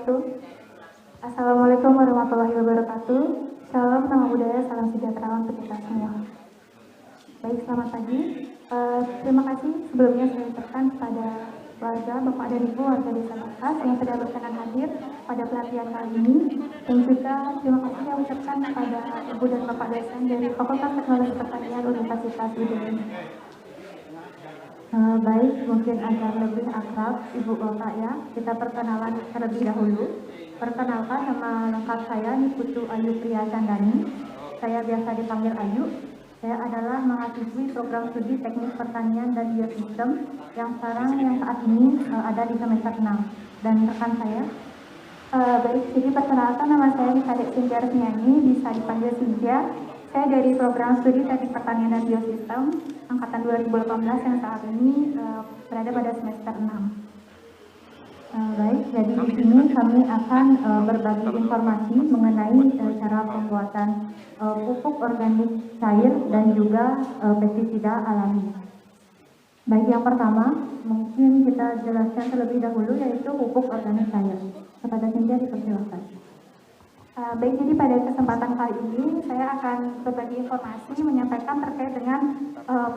wabarakatuh. Assalamualaikum warahmatullahi wabarakatuh. Salam nama budaya, salam sejahtera untuk kita semua. Baik, selamat pagi. Terima kasih sebelumnya saya ucapkan kepada warga, Bapak dan Ibu warga Desa Bakas yang sudah berkenan hadir pada pelatihan kali ini, dan juga terima kasih saya ucapkan kepada Ibu dan Bapak dosen dari Fakultas Teknologi Pertanian Universitas UGM. Baik, mungkin agar lebih akrab Ibu Bapak ya, kita perkenalan terlebih dahulu. Perkenalkan, nama lengkap saya Niputu Ayu Priya Candani. Saya biasa dipanggil Ayu. Saya adalah mahasiswi program studi Teknik Pertanian dan Biosistem yang saat ini ada di semester 6. Dan rekan saya, baik, jadi perkenalkan, nama saya Kadek Cynthia Resmiani, bisa dipanggil Cynthia. Saya dari program studi Teknik Pertanian dan Biosistem angkatan 2018 yang saat ini berada pada semester 6. Baik, jadi di sini kami akan berbagi informasi mengenai cara pembuatan pupuk organik cair dan juga pestisida alami. Baik, yang pertama mungkin kita jelaskan terlebih dahulu yaitu pupuk organik cair. Kepada Cynthia dipersilakan. Baik, jadi pada kesempatan kali ini saya akan berbagi informasi menyampaikan terkait dengan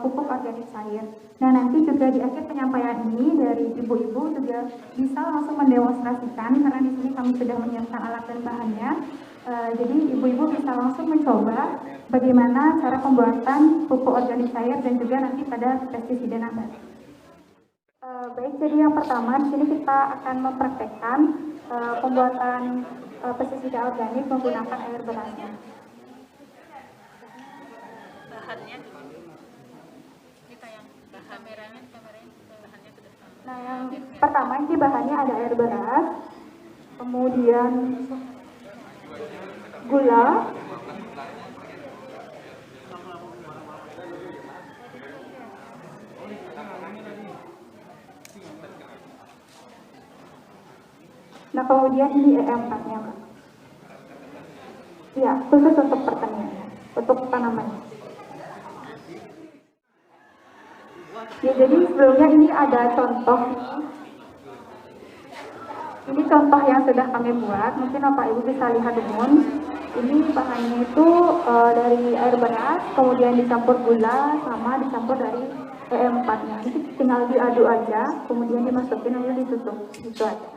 pupuk organik cair. Nah, nanti juga di akhir penyampaian ini dari ibu-ibu juga bisa langsung mendemonstrasikan karena di sini kami sudah menyiapkan alat dan bahannya. Jadi ibu-ibu bisa langsung mencoba bagaimana cara pembuatan pupuk organik cair dan juga nanti pada pestisida nabati. Baik, jadi yang pertama di sini kita akan mempraktekkan pembuatan pestisida organik menggunakan air berasnya. Bahannya ditayang, kameranya bahannya ke depan. Nah, yang pertama ini bahannya ada air beras, kemudian gula, nah kemudian ini EM4-nya, Pak. Ya, khusus untuk pertanian, untuk tanaman. Ya, jadi sebelumnya ini ada contoh. Ini contoh yang sudah kami buat, mungkin Bapak Ibu bisa lihat umum. Ini bahannya itu dari air beras, kemudian dicampur gula, sama dicampur dari EM4-nya. Ini tinggal diaduk aja, kemudian dimasukin lalu ditutup, gitu aja.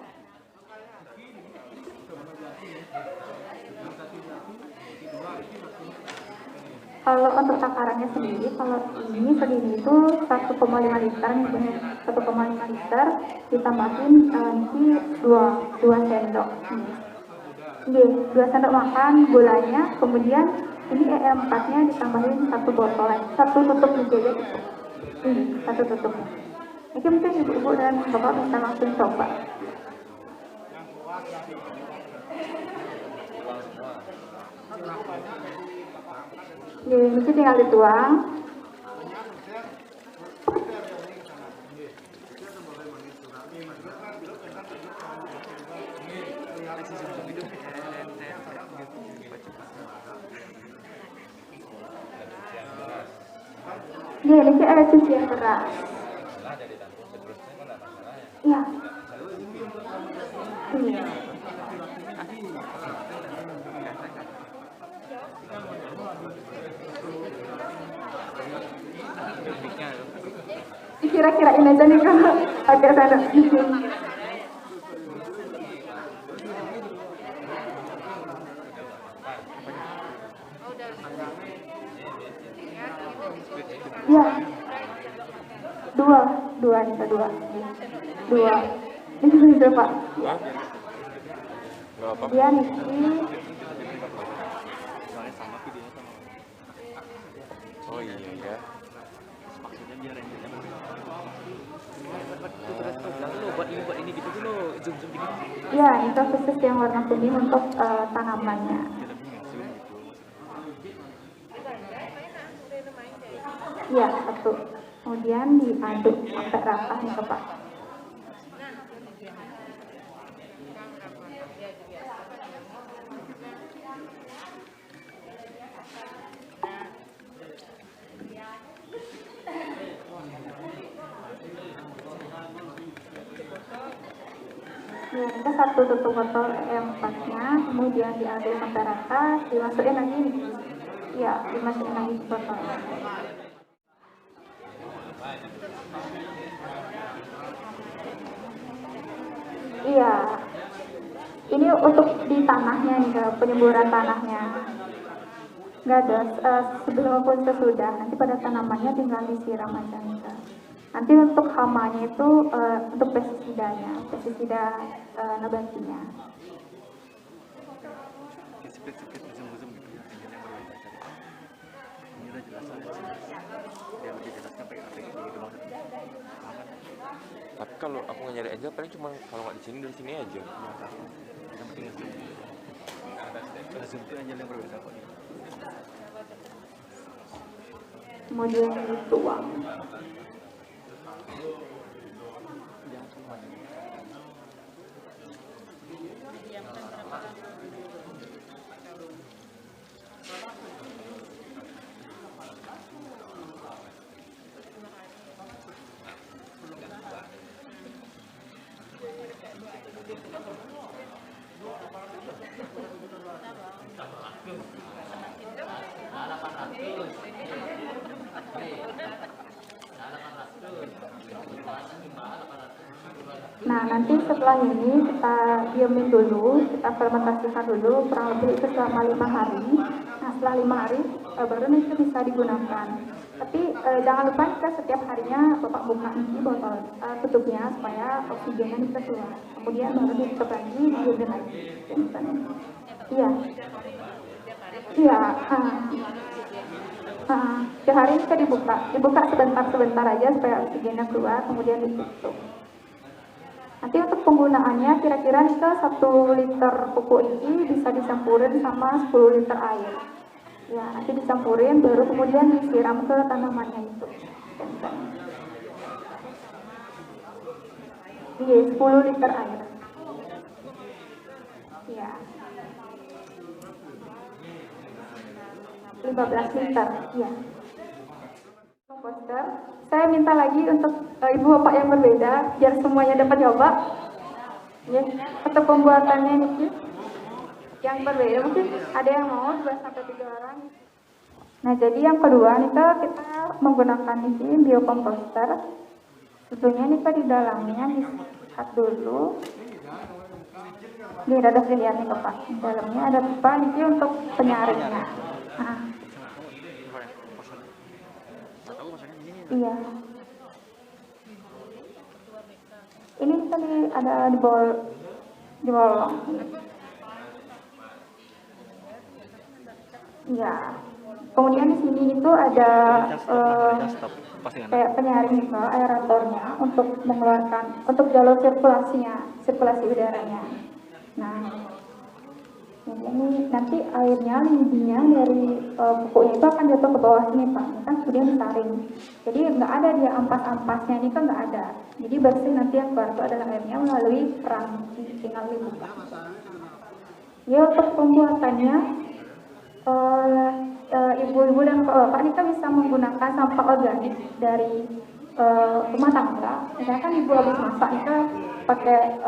Kalau untuk takarannya sendiri, kalau ini segini itu 1,5 liter, nih 1,5 liter ditambahin nanti 2 sendok. Ini 2 sendok makan gulanya, kemudian ini EM4-nya ditambahin 1 botol, 1 tutup juga ya. Ini 1 tutup. Mungkin ibu-ibu dan bapak bisa langsung coba. Ini tinggal dituang. Ini air cucian beras. Iya. Kira-kirain aja nih kalau agak sana. Ya, dua. Ini berapa? Ya. Kemudian ini. Oh iya ya. Maksudnya biar ini buat ini gitu dulu, zoom dikit. Ya, itu khusus yang warna kuning untuk tanamannya. Ya, 1. Kemudian diaduk sampai rata nih, Pak. Ya, Ya, kita satu tutup botol E4-nya, kemudian diaduk sampai rata, dimasukin lagi. Ya, dimasukin lagi ke botol. Iya, ini untuk di tanahnya nih, Kak, penyemburan tanahnya. Nggak ada, sebelum maupun sesudah, nanti pada tanamannya tinggal disiram aja nih, Kak. Nanti untuk hamanya itu untuk pestisida nabatinya. Split-split zoom gitu ya, yang berbeda tadi. Ini udah jelas aja sih. Dia lebih jelaskan pakai aplikasi gitu maksudnya. Tapi kalau aku nggak nyari Angel paling cuma kalau nggak di sini dari sini aja. Yang penting zoom. Zoom itu aja yang berbeda kok. Kemudian dituang. Nah, nanti setelah ini kita diamin dulu, kita fermentasikan dulu kurang lebih itu selama 5 hari. Nah, setelah 5 hari baru itu bisa digunakan. Tapi jangan lupa kita setiap harinya Bapak buka ini botol tutupnya supaya oksigennya bisa keluar. Kemudian baru ditutup lagi, diamin lagi. Iya. Iya. Setiap hari kita dibuka sebentar aja supaya oksigennya keluar, kemudian ditutup. Nanti untuk penggunaannya kira-kira nih 1 liter pupuk ini bisa dicampurin sama 10 liter air. Ya, nanti dicampurin baru kemudian disiram ke tanamannya itu. Iya, 10 liter air. Ya. 15 liter, ya. Komposter. Saya minta lagi untuk ibu bapak yang berbeda biar semuanya dapat nyoba. Ya, untuk pembuatannya ini yang berbeda mungkin ada yang mau 2 sampai 3 orang. Nah, jadi yang kedua nih kita menggunakan ini biokomposter. Tentunya ini di dalamnya dilihat dulu. Ini ada dilihat nih Pak. Di dalamnya ada pipa ini untuk penyaringnya. Nah. Iya. Ini tadi ada di bolong. Iya. Kemudian di sini itu ada kayak penyaring itu aeratornya untuk mengeluarkan untuk jalur sirkulasi udaranya. Nah, ini nanti airnya limbahnya dari pupuknya itu akan jatuh ke bawah sini Pak, ini kan kemudian disaring. Jadi nggak ada dia ampas-ampasnya ini kan nggak ada. Jadi bersih nanti yang keluar itu adalah airnya melalui keran, tinggal dibuka. Ya untuk pembuatannya ibu-ibu dan bapak ini kan bisa menggunakan sampah organik dari rumah tangga. Misalkan ibu habis masak itu pakai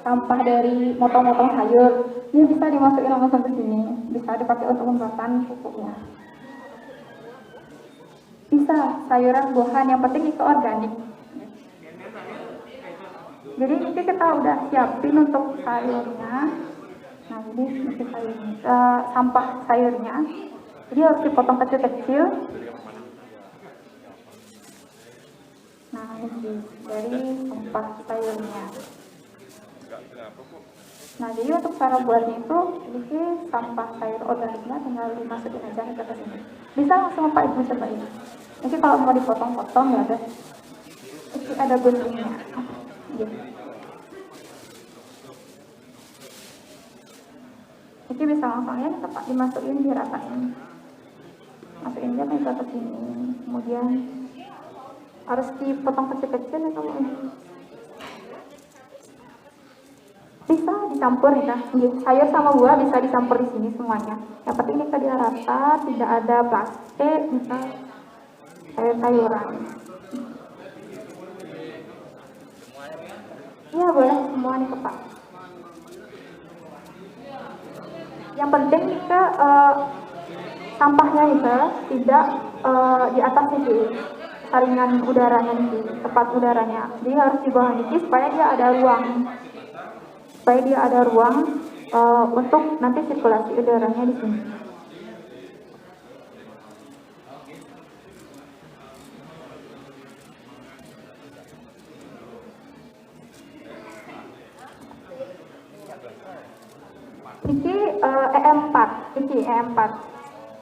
sampah dari motong-motong sayur, ini bisa dimasukin langsung ke sini, bisa dipakai untuk pembuatan pupuknya. Bisa sayuran buahan, yang penting itu organik. Jadi ini kita udah siapin untuk sayurnya. Nah ini sampah sayurnya, jadi harus dipotong kecil-kecil. Nah ini dari sampah sayurnya. Nah jadi untuk cara buatnya itu, ini sampah sayur organiknya tinggal dimasukin aja ke sini. Bisa langsung Pak Ibu cobain. Ini kalau mau dipotong-potong ya ada, ini ada guntingnya. Gitu. Ini bisa langsungnya tepat dimasukin, diratain. Masukin aja nih ke sini. Kemudian harus dipotong kecil-kecil ya kalau ini. Bisa dicampur ya, sayur sama buah bisa dicampur di sini semuanya. Yang penting ini dia rata, tidak ada plastik, misal sayur-sayuran. Iya boleh semua nih Pak. Yang penting ke sampahnya itu tidak di atas itu saringan udaranya itu, tempat udaranya. Jadi harus di bawah itu supaya dia ada ruang untuk nanti sirkulasi udaranya di sini. Ini EM4,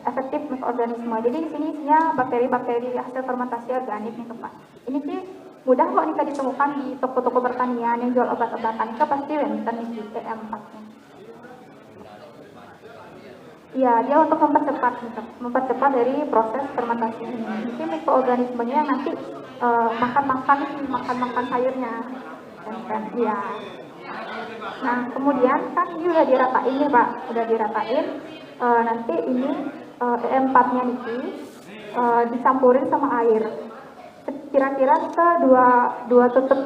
efektif mikroorganisme. Jadi di sini isinya bakteri-bakteri hasil fermentasi organik nih Pak. Ini sih mudah kok nih ditemukan di toko-toko pertanian yang jual obat-obatan. Itu pasti wonten nih EM4-nya. Iya, dia untuk mempercepat dari proses fermentasi ini. Ini mikroorganismenya yang nanti makan sayurnya. Iya. Nah, kemudian kan ini udah diratain nih Pak, nanti ini EM4-nya ini dicampurin sama air. Kira-kira ke dua tutup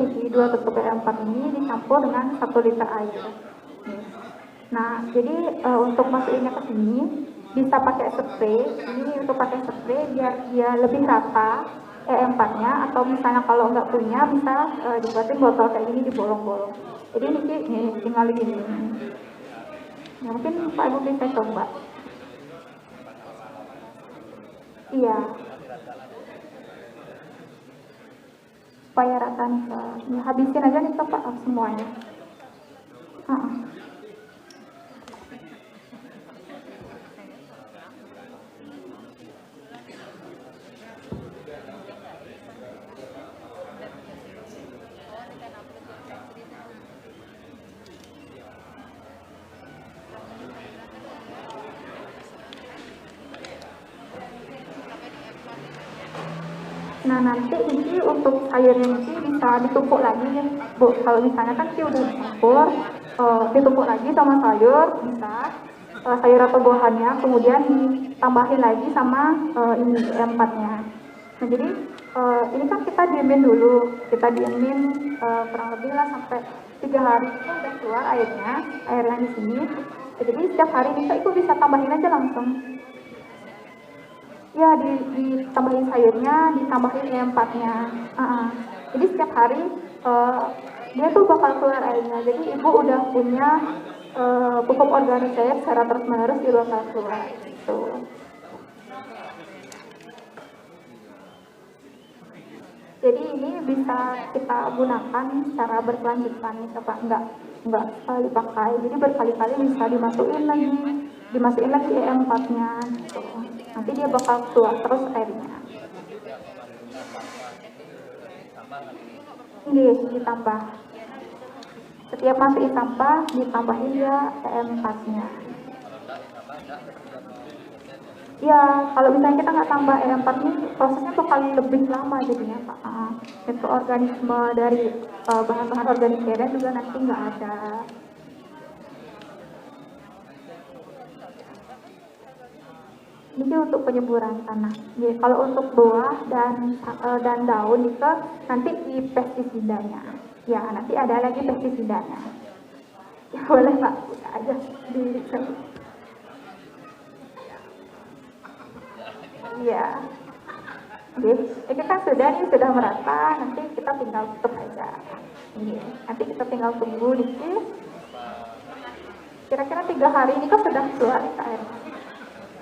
EM4 ini dicampur dengan 1 liter air. Nah, jadi untuk masukinnya ke sini bisa pakai spray. Ini untuk pakai spray biar dia lebih rata EM4-nya, atau misalnya kalau nggak punya bisa dibuatin botol kayak gini di bolong-bolong. Jadi ini tinggal gini. Ya, mungkin Pak Ibu bisa coba. Iya. Supaya rata nih Pak. Ya, habisin aja nih Pak semuanya. Nah, nanti ini untuk sayurnya ini bisa ditumpuk lagi ya Bu. Kalau misalnya kan sih udah dicampur, ditumpuk lagi sama sayur, bisa sayur atau buahannya, kemudian ditambahin lagi sama ini EM4-nya. Nah, jadi ini kan kita diemin dulu, kurang lebih lah sampai 3 hari itu udah keluar airnya di sini. Jadi setiap hari itu bisa tambahin aja langsung. Ya, ditambahin sayurnya, ditambahin EM4-nya. Jadi setiap hari dia tuh bakal keluar airnya. Jadi ibu udah punya pupuk organik cair secara terus-menerus, dia bakal keluar. Gitu. Jadi ini bisa kita gunakan secara berkelanjutan nih Pak, enggak sekali pakai. Jadi berkali-kali bisa dimasukin lagi EM4-nya gitu. Nanti dia bakal keluar terus airnya. Ini ditambah. Setiap masukin sampah ditambahin ya EM4-nya. Ya, kalau misalnya kita nggak tambah EM4 ini prosesnya bakal lebih lama jadinya Pak. Mikroorganisme dari bahan-bahan organik cair juga nanti nggak ada. Ini untuk penyemburan tanah. Jadi, kalau untuk buah dan daun itu nanti di pestisidanya. Ya, nanti ada lagi pestisidanya. Ya, boleh Pak, buka aja di. Iya. Ini kan sudah merata. Nanti kita tinggal tutup aja. Ini. Nanti kita tinggal tunggu dikit. Kira-kira 3 hari ini kan sudah keluar air.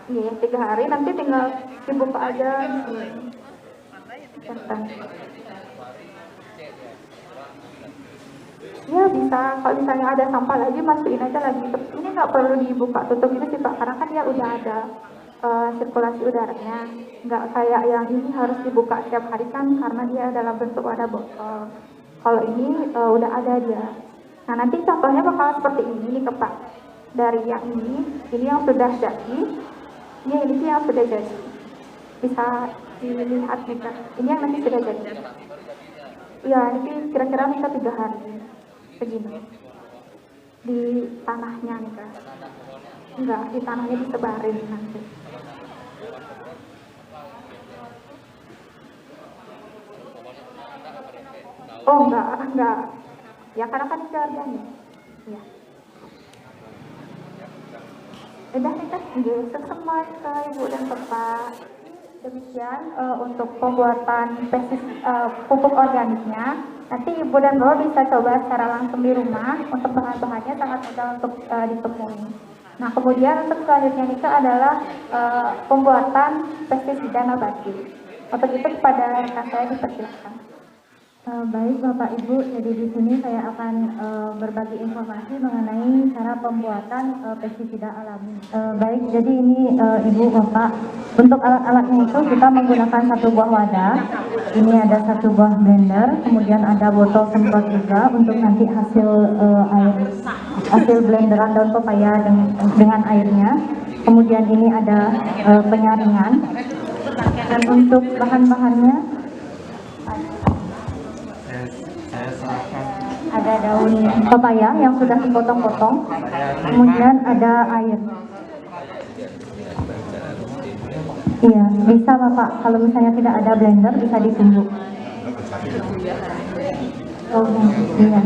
Iya, 3 hari nanti tinggal dibuka aja. Ya bisa, kalau misalnya ada sampah lagi masukin aja lagi. Ini nggak perlu dibuka tutup gitu sih Pak, karena kan dia udah ada sirkulasi udaranya. Nggak kayak yang ini harus dibuka setiap hari kan, karena dia dalam bentuk wadah botol. Kalau ini udah ada dia. Nah, nanti contohnya bakal seperti ini nih Pak. Dari yang ini yang sudah jadi. Ini yang sudah jadi, bisa dilihat nih. Ini yang nanti sudah jadi. Ya, ini kira-kira bisa 3 hari begini di tanahnya nih Kak. Enggak, di tanahnya disebarin nanti. Oh enggak. Ya karena kan itu harganya. Ya. Udah kita semua ke Ibu dan Bapak. Demikian untuk pembuatan pupuk organiknya. Nanti Ibu dan Bapak bisa coba secara langsung di rumah. Untuk bahan-bahannya sangat mudah untuk ditemui. Nah, kemudian untuk selanjutnya itu adalah pembuatan pestisida nabati. Untuk itu kepada rekan saya dipersilakan. Baik Bapak Ibu, jadi di sini saya akan berbagi informasi mengenai cara pembuatan pestisida alami. Baik, jadi ini Ibu Bapak, untuk alat-alatnya itu kita menggunakan satu buah wadah. Ini ada satu buah blender, kemudian ada botol semprot juga untuk nanti hasil blenderan daun pepaya dengan airnya. Kemudian ini ada penyaringan. Dan untuk bahan-bahannya ada daun pepaya yang sudah dipotong-potong, kemudian ada air. Iya, bisa Bapak, kalau misalnya tidak ada blender bisa ditumbuk. Oh, iya.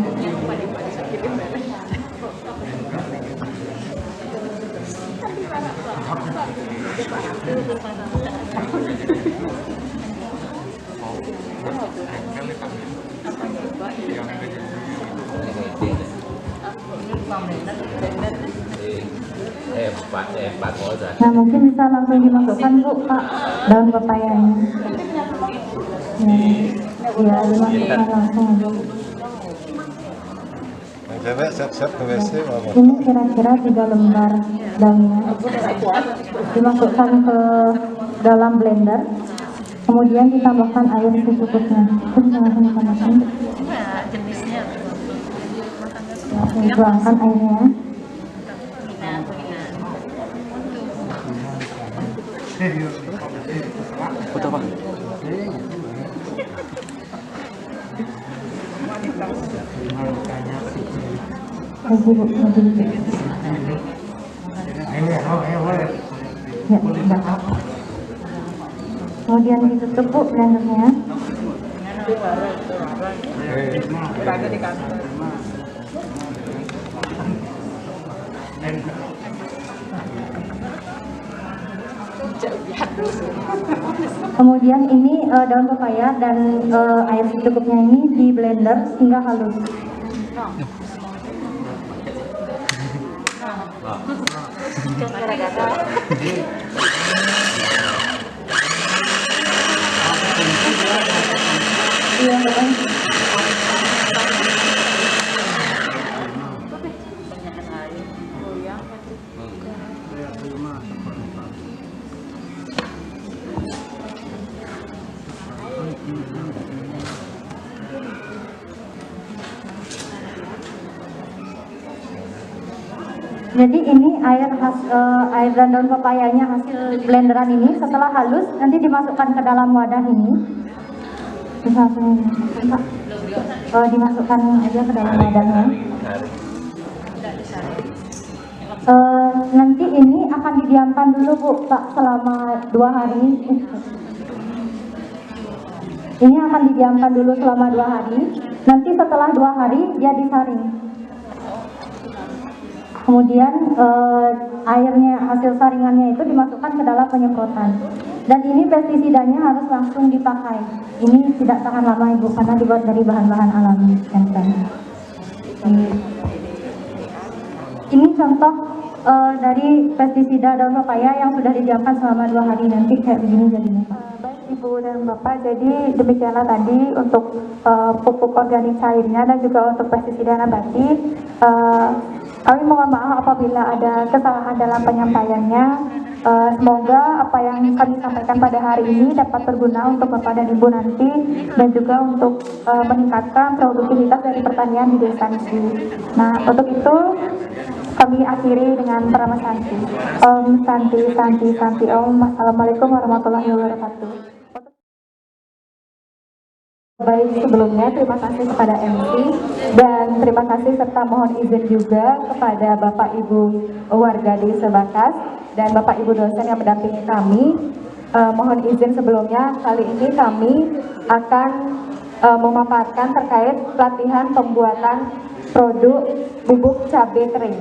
Nah, mungkin bisa langsung dimasukkan Bu, Pak, daun pepayanya. Ya, dimasukkan langsung. Siap-siap ke WC. Ini kira-kira 3 lembar daunnya. Dimasukkan ke dalam blender. Kemudian ditambahkan air secukupnya. Jenisnya Dituangkan airnya. Foto apa? Lagi Bu, lagi. Ya, sudah. Kemudian ditutup Bu blendernya. Kemudian ini daun pepaya dan air secukupnya ini di blender hingga halus. Iya, jadi ini air dan daun pepayanya hasil blenderan ini setelah halus nanti dimasukkan ke dalam wadah ini. Bisa langsung dimasukkan aja ke dalam wadahnya. Nanti ini akan didiamkan dulu Bu, Pak, selama 2 hari. Ini akan didiamkan dulu selama 2 hari. Nanti setelah 2 hari dia disaring. Kemudian airnya, hasil saringannya itu dimasukkan ke dalam penyemprotan. Dan ini pestisidanya harus langsung dipakai. Ini tidak tahan lama Ibu, karena dibuat dari bahan-bahan alami. Ini contoh dari pestisida daun pepaya yang sudah didiamkan selama 2 hari, nanti kayak begini jadinya. Baik Ibu dan Bapak, jadi demikianlah tadi untuk pupuk organik cairnya dan juga untuk pestisida nabati. Kami mohon maaf apabila ada kesalahan dalam penyampaiannya. Semoga apa yang kami sampaikan pada hari ini dapat berguna untuk Bapak dan Ibu nanti, dan juga untuk meningkatkan produktivitas dari pertanian di desa ini. Nah, untuk itu kami akhiri dengan Prama Santi. Om Santi Santi Santi Om. Assalamualaikum warahmatullahi wabarakatuh. Baik, sebelumnya terima kasih kepada MC dan terima kasih serta mohon izin juga kepada Bapak Ibu warga di Sebakas dan Bapak Ibu dosen yang mendampingi kami. Mohon izin sebelumnya, kali ini kami akan memaparkan terkait pelatihan pembuatan produk bubuk cabai kering.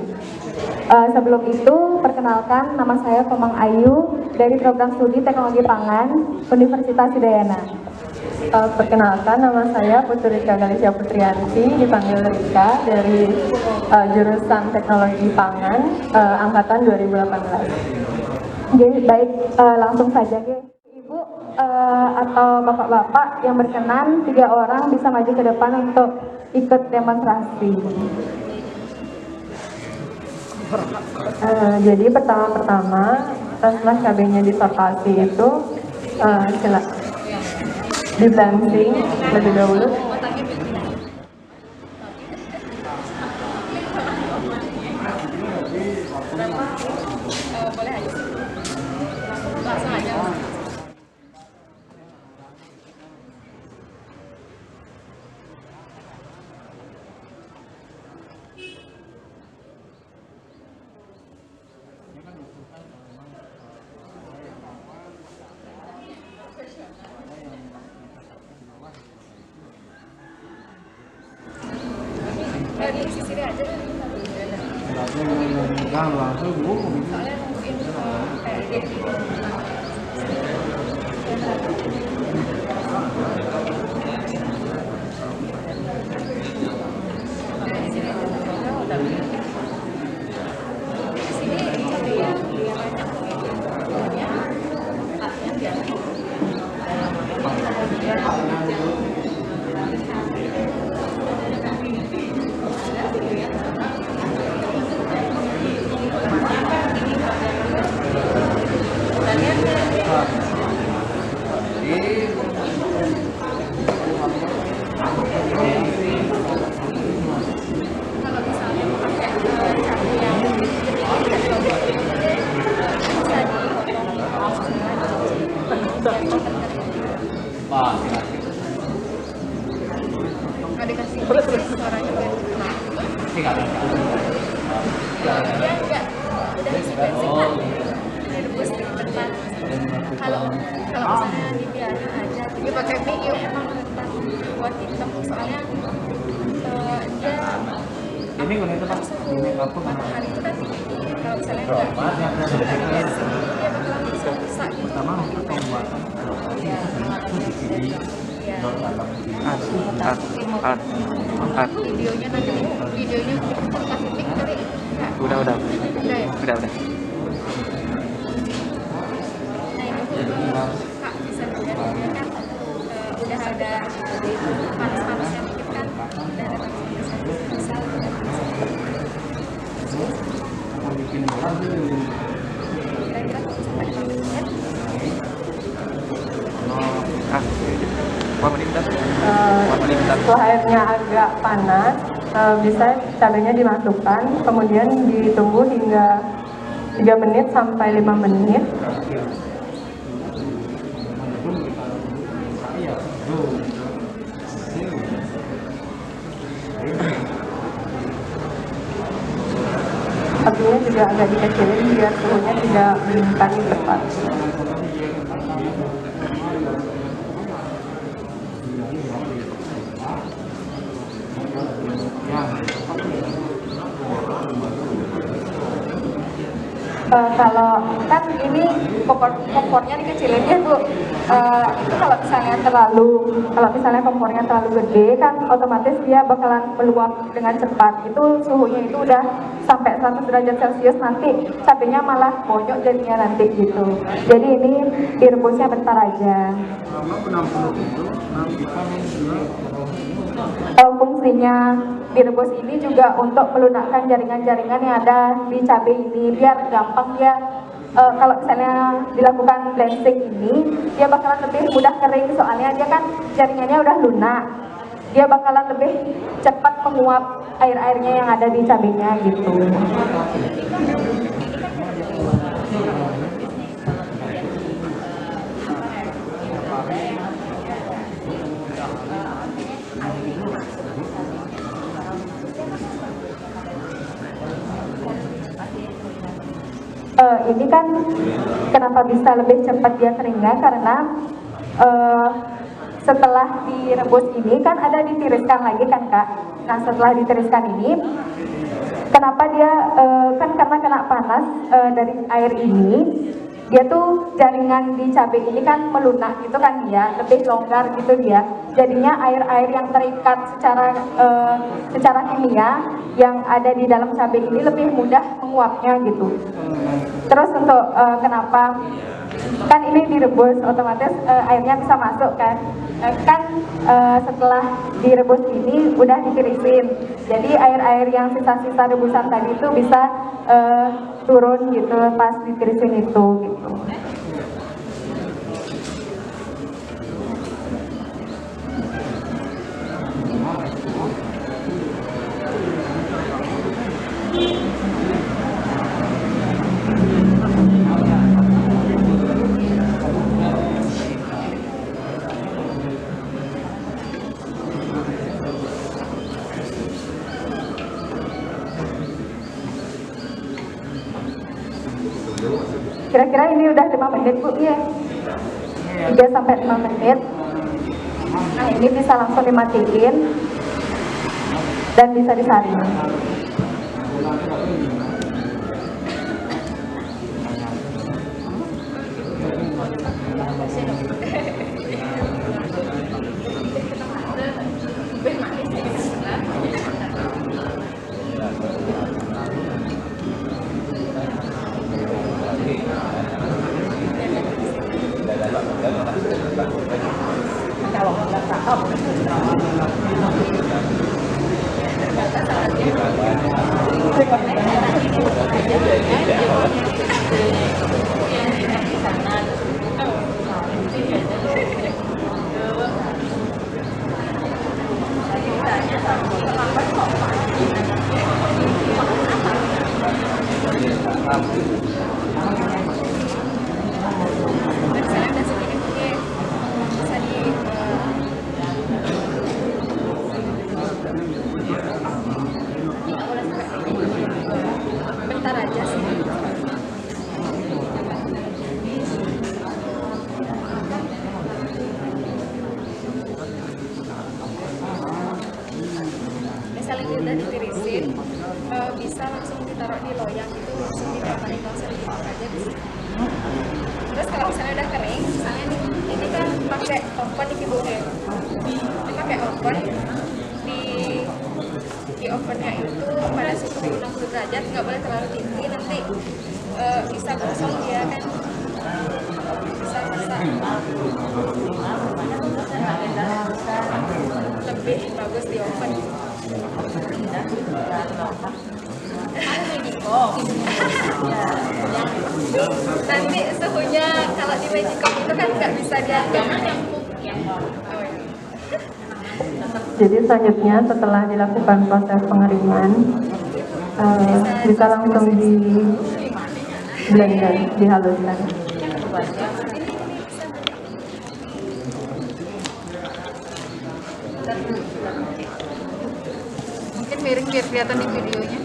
Sebelum itu, perkenalkan nama saya Komang Ayu dari program studi Teknologi Pangan Universitas Udayana. Perkenalkan, nama saya Putri Rika Galisya Putrianti, dipanggil Rika dari jurusan Teknologi Pangan angkatan 2018. Oke, baik, langsung saja. Ibu atau bapak-bapak yang berkenan 3 orang bisa maju ke depan untuk ikut demonstrasi. Jadi pertama-tama setelah cabenya disortasi itu di blending lebih dahulu. Boleh aja. Langsung aja. Dari sisi aja. Soalnya mungkin kayak gitu. Nggak dikasih suaranya biar enggak udah isi bensin kan direbus ketan. Kalau misalnya dibiarin aja dia pakai mie yuk emang ketan buat hitam soalnya dia ini guna itu matahari itu kan kalau misalnya enggak dia bakalan bisa rusak gitu. Pertama untuk pembuatan videonya nanti videonya kasih link kali. Udah ya? udah. Nah ini Kak bisa dilihat dia kan udah ada panas-panasnya dikit kan, udah ada panas-panasnya bisa kira-kira sampai 5 menit. Setelah airnya agak panas, bisa cabenya dimasukkan, kemudian ditunggu hingga 3 menit sampai 5 menit. Apinya juga agak dikecilin biar suhunya tidak meningkat cepat. Kalau kan ini kompornya dikecilin ya Bu, itu kalau misalnya kompornya terlalu gede kan otomatis dia bakalan meluap dengan cepat. Itu suhunya itu udah sampai 100 derajat Celcius, nanti cabenya malah bonyok jadinya nanti gitu. Jadi ini direbusnya bentar aja. Fungsinya direbus ini juga untuk melunakkan jaringan-jaringan yang ada di cabai ini biar gampang dia kalau misalnya dilakukan blanching ini dia bakalan lebih mudah kering, soalnya dia kan jaringannya udah lunak, dia bakalan lebih cepat menguap air-airnya yang ada di cabainya gitu. Ini kan kenapa bisa lebih cepat dia keringnya karena setelah direbus ini kan ada ditiriskan lagi kan Kak. Nah setelah ditiriskan ini kenapa dia kan karena kena panas dari air ini, dia tuh jaringan di cabai ini kan melunak gitu kan, dia lebih longgar gitu dia. Jadinya air-air yang terikat secara kimia yang ada di dalam cabai ini lebih mudah menguapnya gitu. Terus untuk kenapa kan ini direbus, otomatis airnya bisa masuk kan. Setelah direbus ini udah ditirisin, jadi air-air yang sisa-sisa rebusan tadi itu bisa turun gitu pas ditirisin itu gitu. Kira-kira ini udah 5 menit Bu ya, 3-5 menit. Nah ini bisa langsung dimatiin dan bisa disaring. Bentar aja sih. Misalnya ini udah ditirisin, bisa langsung ditaruh di loyang itu, langsung dimakan, langsung dimakan aja di sini. Terus kalau misalnya udah kering, misalnya ini kan pakai oven di kibungnya, ini pakai oven di ovennya itu pada suhu 60 derajat, nggak boleh terlalu tinggi, nanti bisa gosong dia kan, bisa lebih bagus di oven. Nanti suhunya kalau di Magicom itu kan nggak bisa diatur. Jadi selanjutnya setelah dilakukan proses pengeringan, bisa langsung di blender, dihaluskan. Mungkin miring biar kelihatan di videonya.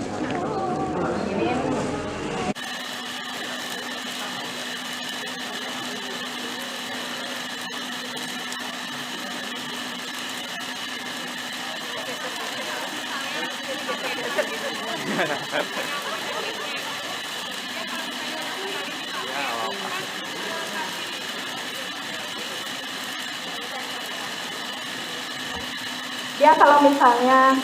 Dia kalau misalnya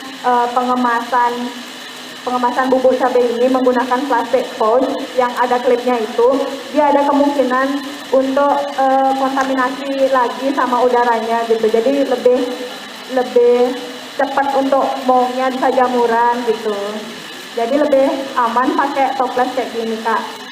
pengemasan bubuk cabai ini menggunakan plastik pouch yang ada klipnya itu, dia ada kemungkinan untuk kontaminasi lagi sama udaranya gitu. Jadi lebih cepat untuk maunya bisa jamuran gitu. Jadi lebih aman pakai toples kayak gini Kak.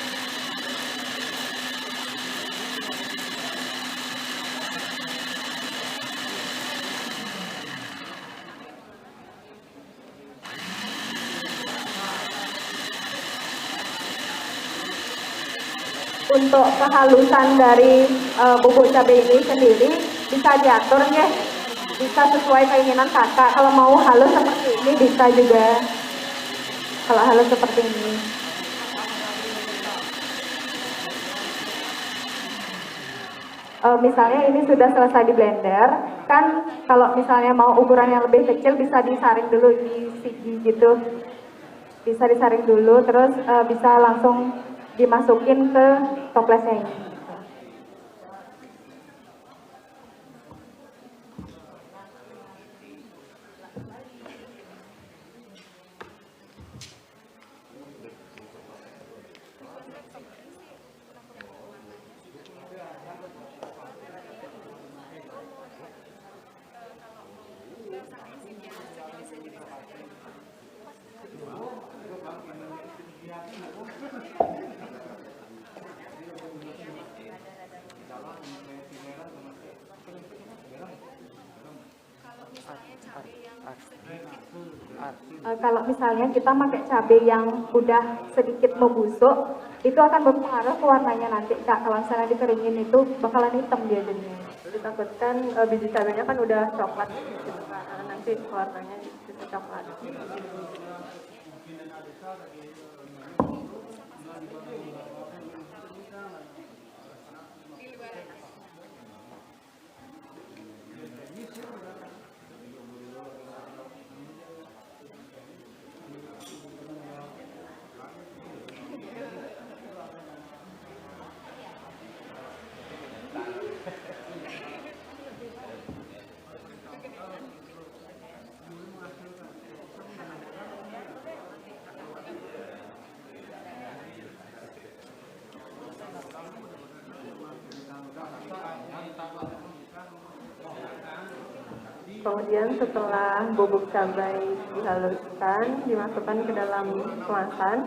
Untuk kehalusan dari bubuk cabai ini sendiri bisa diatur ya, bisa sesuai keinginan kakak. Kalau mau halus seperti ini bisa juga, kalau halus seperti ini. Misalnya ini sudah selesai di blender, kan kalau misalnya mau ukuran yang lebih kecil bisa disaring dulu di segi gitu. bisa disaring dulu, terus bisa langsung dimasukin ke toplesnya ini. Kalau misalnya kita pakai cabai yang udah sedikit membusuk, itu akan berpengaruh ke warnanya nanti, Kak. Kalau misalnya dikeringin itu bakalan hitam dia jadinya. Ditakutkan biji cabainya kan udah coklat gitu, Kak. Nanti warnanya bisa coklat. Kemudian setelah bubuk cabai dihaluskan, dimasukkan ke dalam kemasan.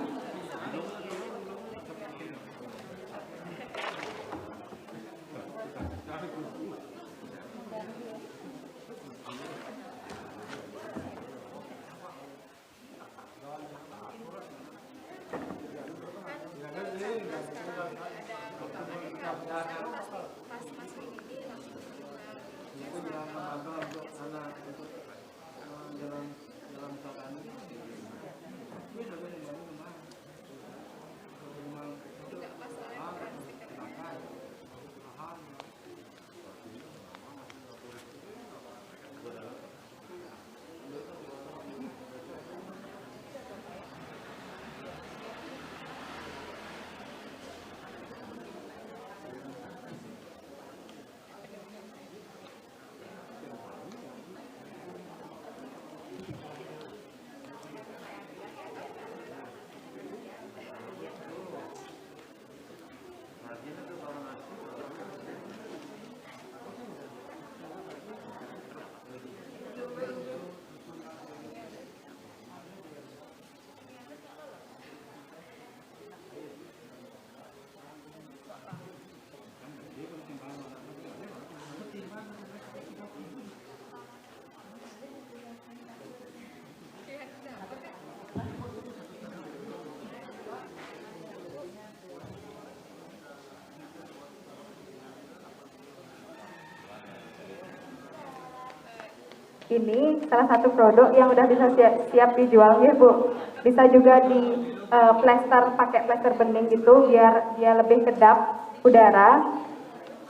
Ini salah satu produk yang udah bisa siap dijual ya Bu. Bisa juga di plester, pakai plester bening gitu biar dia lebih kedap udara.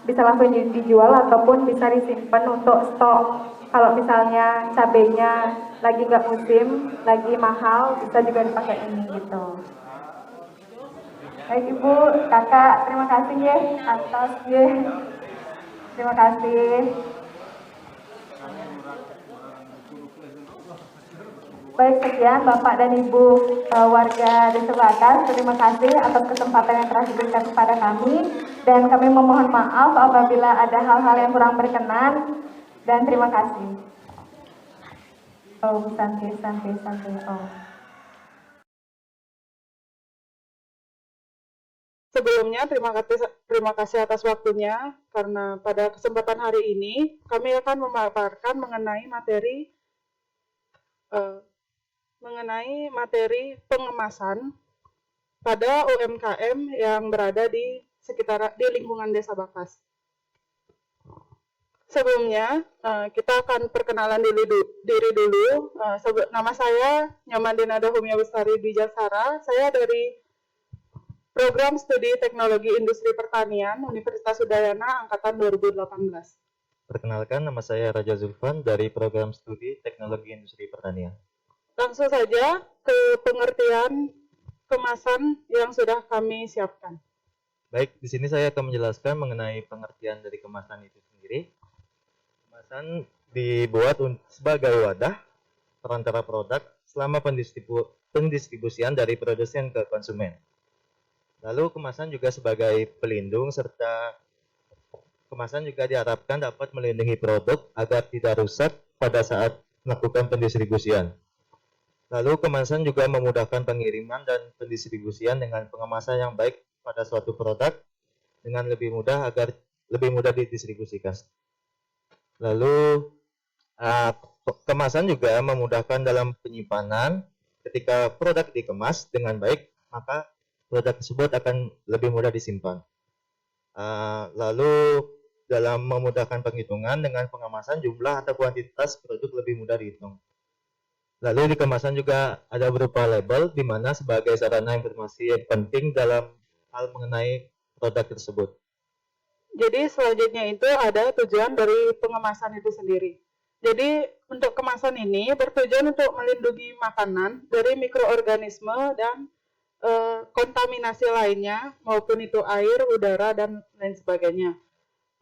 Bisa langsung dijual ataupun bisa disimpan untuk stok. Kalau misalnya cabenya lagi nggak musim, lagi mahal, bisa juga dipakai ini gitu. Baik Ibu, Kakak, terima kasih ya atas ya. Terima kasih. Baik, sekian Bapak dan Ibu warga Desa Bakas. Terima kasih atas kesempatan yang telah diberikan kepada kami. Dan kami memohon maaf apabila ada hal-hal yang kurang berkenan. Dan terima kasih. Oh, santai. Oh. Sebelumnya, terima kasih atas waktunya, karena pada kesempatan hari ini kami akan memaparkan mengenai materi pengemasan pada UMKM yang berada di lingkungan Desa Bakas. Sebelumnya, kita akan perkenalan diri dulu. Nama saya Nyoman Dinada Humya Bestari Bijaksara. Saya dari Program Studi Teknologi Industri Pertanian Universitas Udayana Angkatan 2018. Perkenalkan, nama saya Raja Zulfan dari Program Studi Teknologi Industri Pertanian. Langsung saja ke pengertian kemasan yang sudah kami siapkan. Baik, di sini saya akan menjelaskan mengenai pengertian dari kemasan itu sendiri. Kemasan dibuat sebagai wadah perantara produk selama pendistribusian dari produsen ke konsumen. Lalu kemasan juga sebagai pelindung serta kemasan juga diharapkan dapat melindungi produk agar tidak rusak pada saat melakukan pendistribusian. Lalu kemasan juga memudahkan pengiriman dan pendistribusian dengan pengemasan yang baik pada suatu produk dengan lebih mudah agar lebih mudah didistribusikan. Lalu kemasan juga memudahkan dalam penyimpanan. Ketika produk dikemas dengan baik, maka produk tersebut akan lebih mudah disimpan. Lalu dalam memudahkan penghitungan dengan pengemasan jumlah atau kuantitas produk lebih mudah dihitung. Lalu di kemasan juga ada berupa label di mana sebagai sarana informasi yang penting dalam hal mengenai produk tersebut. Jadi selanjutnya itu ada tujuan dari pengemasan itu sendiri. Jadi untuk kemasan ini bertujuan untuk melindungi makanan dari mikroorganisme dan kontaminasi lainnya maupun itu air, udara, dan lain sebagainya.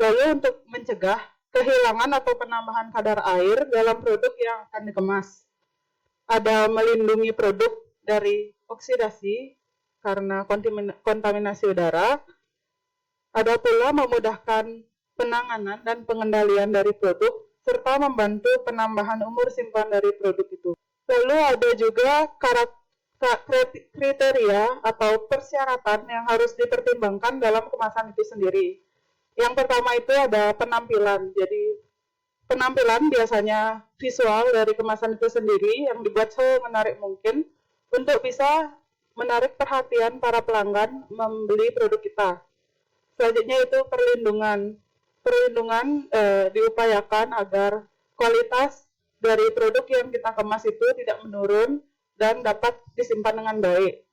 Lalu untuk mencegah kehilangan atau penambahan kadar air dalam produk yang akan dikemas. Ada melindungi produk dari oksidasi karena kontaminasi udara. Ada pula memudahkan penanganan dan pengendalian dari produk serta membantu penambahan umur simpan dari produk itu. Lalu ada juga kriteria atau persyaratan yang harus dipertimbangkan dalam kemasan itu sendiri. Yang pertama itu ada penampilan. Jadi penampilan biasanya visual dari kemasan itu sendiri yang dibuat semenarik mungkin untuk bisa menarik perhatian para pelanggan membeli produk kita. Selanjutnya itu perlindungan. Perlindungan diupayakan agar kualitas dari produk yang kita kemas itu tidak menurun dan dapat disimpan dengan baik.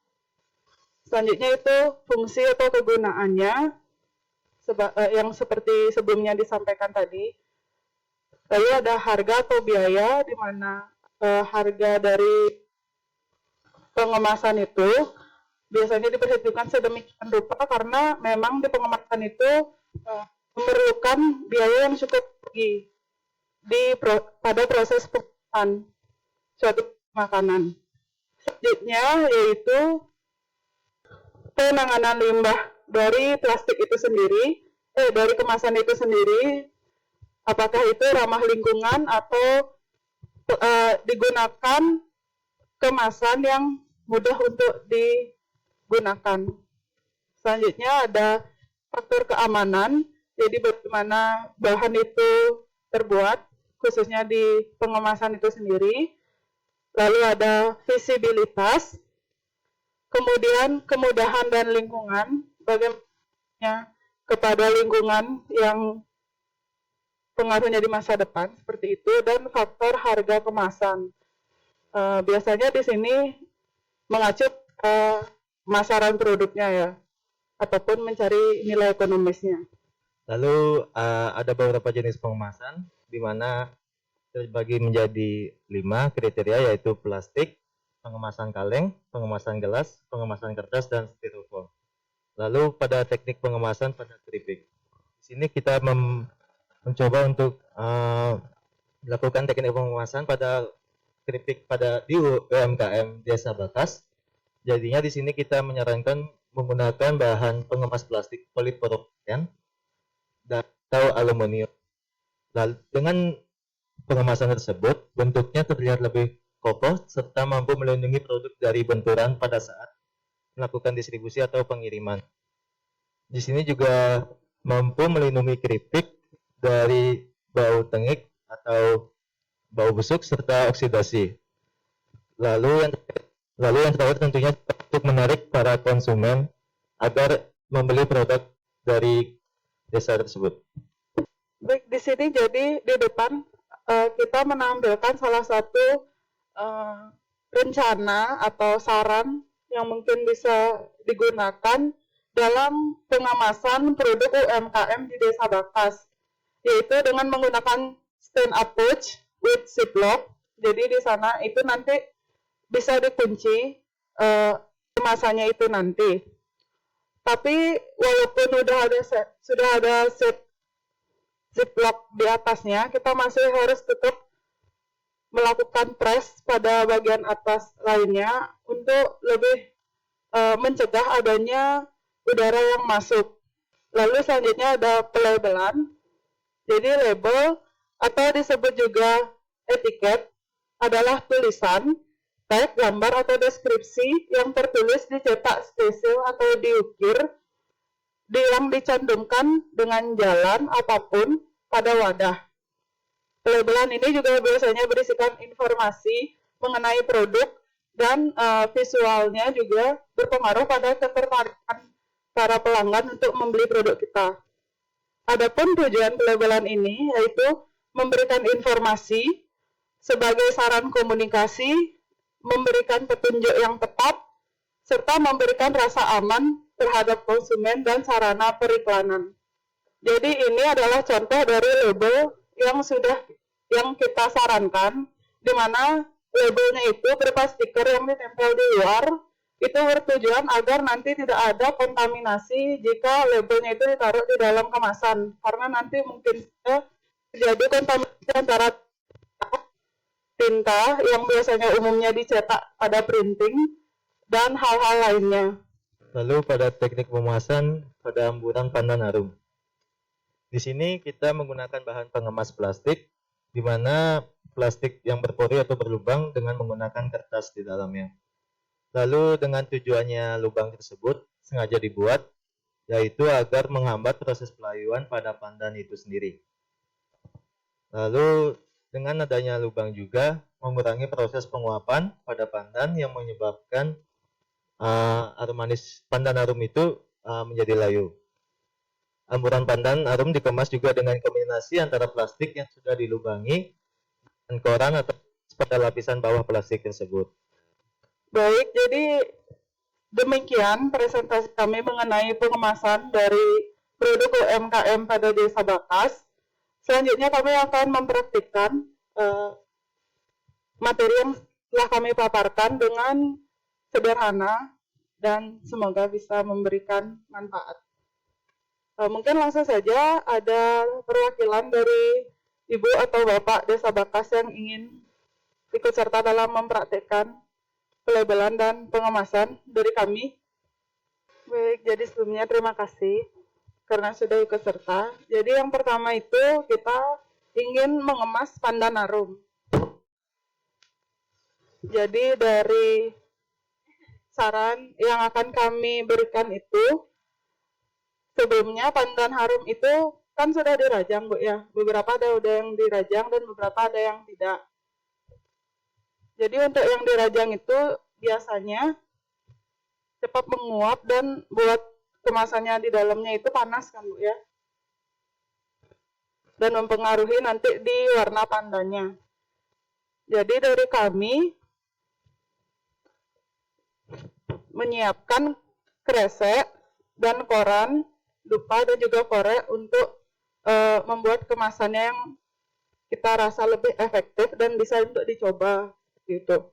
Selanjutnya itu fungsi atau kegunaannya yang seperti sebelumnya disampaikan tadi. Lalu ada harga atau biaya, di mana harga dari pengemasan itu biasanya diperhitungkan sedemikian rupa karena memang di pengemasan itu memerlukan biaya yang cukup tinggi pada proses pengemasan suatu makanan. Selanjutnya yaitu penanganan limbah dari plastik itu sendiri, dari kemasan itu sendiri. Apakah itu ramah lingkungan atau digunakan kemasan yang mudah untuk digunakan. Selanjutnya ada faktor keamanan, jadi bagaimana bahan itu terbuat, khususnya di pengemasan itu sendiri. Lalu ada visibilitas, kemudian kemudahan dan lingkungan, bagaimana kepada lingkungan yang pengaruhnya di masa depan seperti itu, dan faktor harga kemasan. Biasanya di sini mengacu pemasaran produknya ya, ataupun mencari nilai ekonomisnya. Lalu ada beberapa jenis pengemasan di mana terbagi menjadi 5 kriteria, yaitu plastik, pengemasan kaleng, pengemasan gelas, pengemasan kertas, dan styrofoam. Lalu pada teknik pengemasan pada keripik. Di sini kita mencoba untuk melakukan teknik pengemasan pada keripik di UMKM Desa Bakas. Jadinya di sini kita menyarankan menggunakan bahan pengemas plastik polipropilen atau aluminium. Lalu dengan pengemasan tersebut bentuknya terlihat lebih kokoh serta mampu melindungi produk dari benturan pada saat melakukan distribusi atau pengiriman. Di sini juga mampu melindungi keripik dari bau tengik atau bau busuk serta oksidasi. Lalu yang terakhir tentunya untuk menarik para konsumen agar membeli produk dari desa tersebut. Baik, di sini jadi di depan kita menampilkan salah satu rencana atau saran yang mungkin bisa digunakan dalam pengemasan produk UMKM di Desa Bakas, yaitu dengan menggunakan stand up pouch with ziplock. Jadi di sana itu nanti bisa dikunci kemasannya itu nanti. Tapi walaupun sudah ada set ziplock di atasnya, kita masih harus tetap melakukan press pada bagian atas lainnya untuk lebih mencegah adanya udara yang masuk. Lalu selanjutnya ada pelabelan. Jadi label atau disebut juga etiket adalah tulisan, teks, gambar atau deskripsi yang tertulis dicetak stencil atau diukir yang dicantumkan dengan jalan apapun pada wadah. Pelabelan ini juga biasanya berisikan informasi mengenai produk dan visualnya juga berpengaruh pada ketertarikan para pelanggan untuk membeli produk kita. Adapun tujuan pelabelan ini yaitu memberikan informasi sebagai saran komunikasi, memberikan petunjuk yang tepat, serta memberikan rasa aman terhadap konsumen dan sarana periklanan. Jadi ini adalah contoh dari label yang kita sarankan, di mana labelnya itu berupa stiker yang ditempel di luar. Itu bertujuan agar nanti tidak ada kontaminasi jika labelnya itu ditaruh di dalam kemasan, karena nanti mungkin terjadi kontaminasi antara tinta yang biasanya umumnya dicetak pada printing dan hal-hal lainnya. Lalu pada teknik pemasan pada hamburan pandan harum. Di sini kita menggunakan bahan pengemas plastik, di mana plastik yang berpori atau berlubang dengan menggunakan kertas di dalamnya. Lalu dengan tujuannya lubang tersebut sengaja dibuat, yaitu agar menghambat proses pelayuan pada pandan itu sendiri. Lalu dengan adanya lubang juga mengurangi proses penguapan pada pandan yang menyebabkan arum manis pandan harum itu menjadi layu. Hamburan pandan harum dikemas juga dengan kombinasi antara plastik yang sudah dilubangi dan koran atau pada lapisan bawah plastik tersebut. Baik, jadi demikian presentasi kami mengenai pengemasan dari produk UMKM pada Desa Bakas. Selanjutnya kami akan mempraktikkan materi yang telah kami paparkan dengan sederhana dan semoga bisa memberikan manfaat. Mungkin langsung saja ada perwakilan dari Ibu atau Bapak Desa Bakas yang ingin ikut serta dalam mempraktikkan pelabelan dan pengemasan dari kami. Baik, jadi sebelumnya terima kasih karena sudah ikut serta. Jadi yang pertama itu kita ingin mengemas pandan harum. Jadi dari saran yang akan kami berikan itu, sebelumnya pandan harum itu kan sudah dirajang, Bu ya. Beberapa ada yang dirajang dan beberapa ada yang tidak. Jadi untuk yang dirajang itu biasanya cepat menguap dan buat kemasannya di dalamnya itu panas kan, Bu ya. Dan mempengaruhi nanti di warna pandannya. Jadi dari kami menyiapkan kresek dan koran, dupa dan juga korek untuk membuat kemasannya yang kita rasa lebih efektif dan bisa untuk dicoba gitu.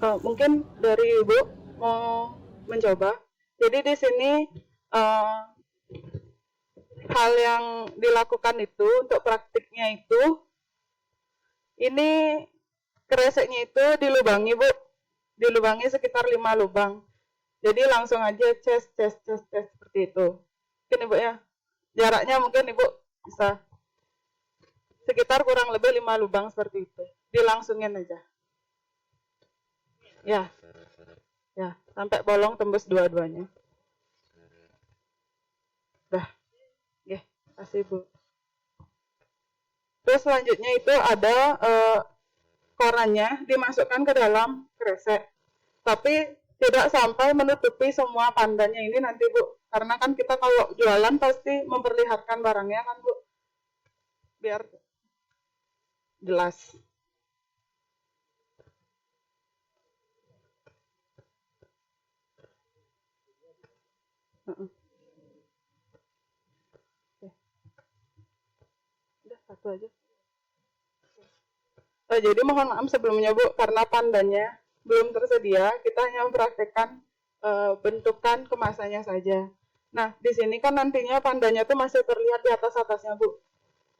Mungkin dari Ibu mau mencoba. Jadi di sini hal yang dilakukan itu untuk praktiknya itu, ini kreseknya itu dilubangi, Bu. Dilubangi sekitar 5 lubang. Jadi langsung aja ces seperti itu. Mungkin Ibu ya, jaraknya mungkin Ibu bisa sekitar kurang lebih 5 lubang seperti itu. Dilangsungin aja. Ya, sampai bolong tembus dua-duanya. Dah, ya, kasih Bu. Terus selanjutnya itu ada korannya dimasukkan ke dalam kresek, tapi tidak sampai menutupi semua pandannya ini nanti, Bu. Karena kan kita kalau jualan pasti memperlihatkan barangnya kan, Bu. Biar gelas. Heeh. Oke. Udah satu aja. Jadi mohon maaf sebelumnya Bu, karena pandannya belum tersedia, kita hanya mempraktekkan bentukan kemasannya saja. Nah, di sini kan nantinya pandannya tuh masih terlihat di atasnya Bu.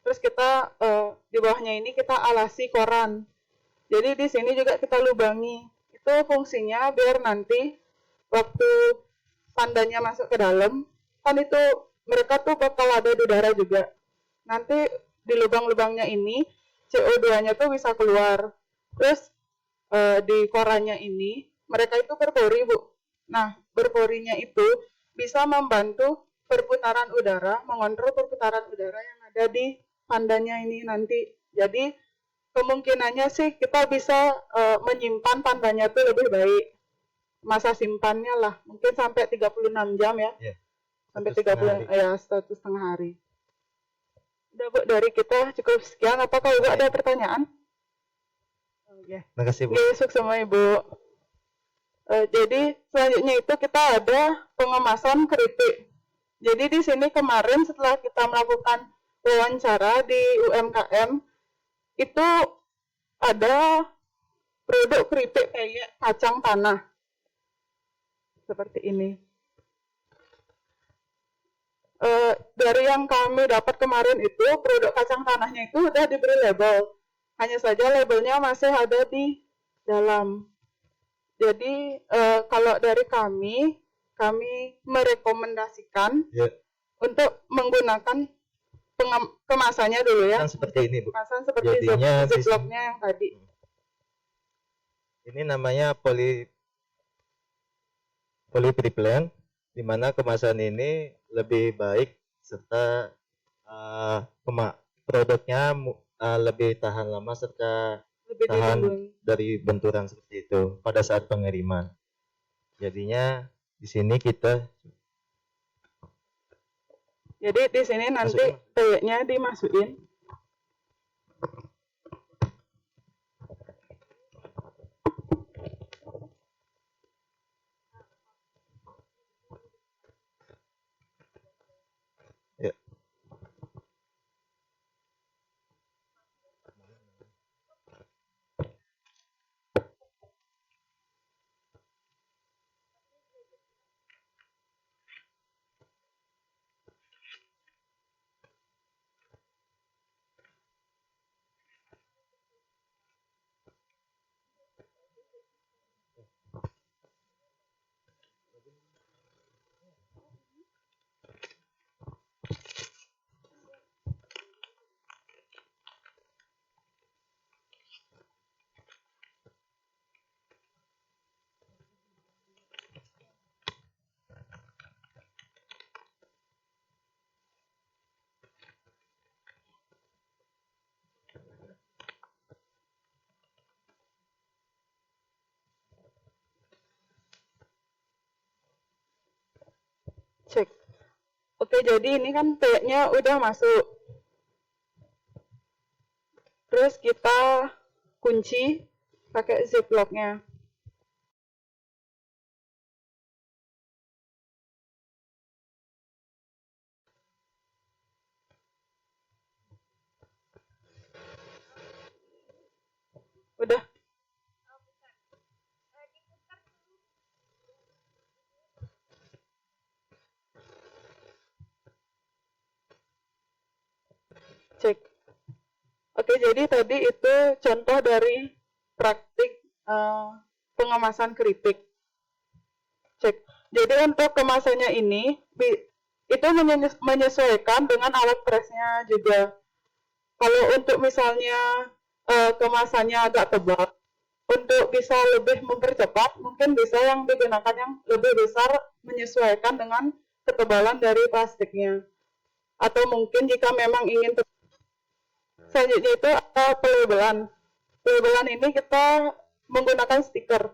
Terus kita di bawahnya ini kita alasi koran. Jadi di sini juga kita lubangi. Itu fungsinya biar nanti waktu pandannya masuk ke dalam, kan itu mereka tuh bakal ada di udara juga. Nanti di lubang-lubangnya ini CO2-nya tuh bisa keluar. Terus di korannya ini mereka itu berpori Bu. Nah berporinya itu bisa membantu perputaran udara, mengontrol perputaran udara yang ada di pandannya ini nanti. Jadi kemungkinannya sih kita bisa menyimpan pandannya itu lebih baik. Masa simpannya lah mungkin sampai 36 jam ya. Yeah. Sampai 30 ya 1,5 hari. Udah Bu, dari kita cukup sekian. Apakah Ibu ada pertanyaan? Oke. Terima kasih Bu. Sukses semua Ibu. Jadi selanjutnya itu kita ada pengemasan keripik. Jadi di sini kemarin setelah kita melakukan wawancara di UMKM, itu ada produk keripik kayak kacang tanah. Seperti ini. Dari yang kami dapat kemarin itu, produk kacang tanahnya itu udah diberi label. Hanya saja labelnya masih ada di dalam. Jadi kalau dari kami merekomendasikan untuk menggunakan kemasannya dulu ya. Kan seperti ini Bu. Kemasan seperti ziplocknya yang tadi. Ini namanya polypropylene, di mana kemasan ini lebih baik serta produknya lebih tahan lama serta Lebih tahan dilindungi. dari benturan seperti itu pada saat pengiriman. Jadinya di sini kita Jadi di sini nanti peyeknya dimasukin. ya. Cek. Oke, jadi ini kan peyeknya udah masuk. Terus kita kunci pakai ziplocknya. Udah. Cek. Oke, jadi tadi itu contoh dari praktik pengemasan keripik. Cek. Jadi untuk kemasannya ini itu menyesuaikan dengan alat presnya juga. Kalau untuk misalnya kemasannya agak tebal, untuk bisa lebih mempercepat, mungkin bisa yang digunakan yang lebih besar menyesuaikan dengan ketebalan dari plastiknya. Atau mungkin jika memang ingin selanjutnya itu ada pelabelan. Pelabelan ini kita menggunakan stiker.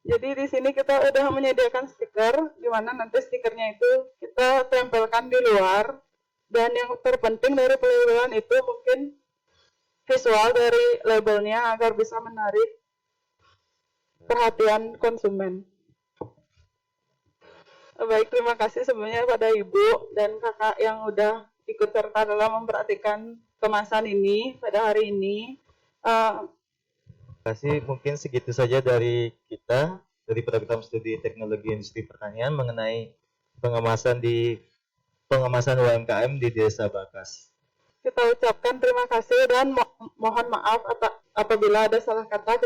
Jadi Jadi di sini kita udah menyediakan stiker, di mana nanti stikernya itu kita tempelkan di luar. Dan yang terpenting dari pelabelan itu mungkin visual dari labelnya agar bisa menarik perhatian konsumen. Baik, terima kasih sebelumnya pada Ibu dan Kakak yang udah ikut serta dalam memperhatikan kemasan ini pada hari ini. Terima kasih, mungkin segitu saja dari kita, dari program studi teknologi industri pertanian mengenai pengemasan UMKM di Desa Bakas. Kita ucapkan terima kasih dan mohon maaf apabila ada salah kata.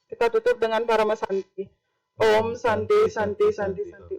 Kita tutup dengan Parama Santi. Om Santi Santi Santi Santi.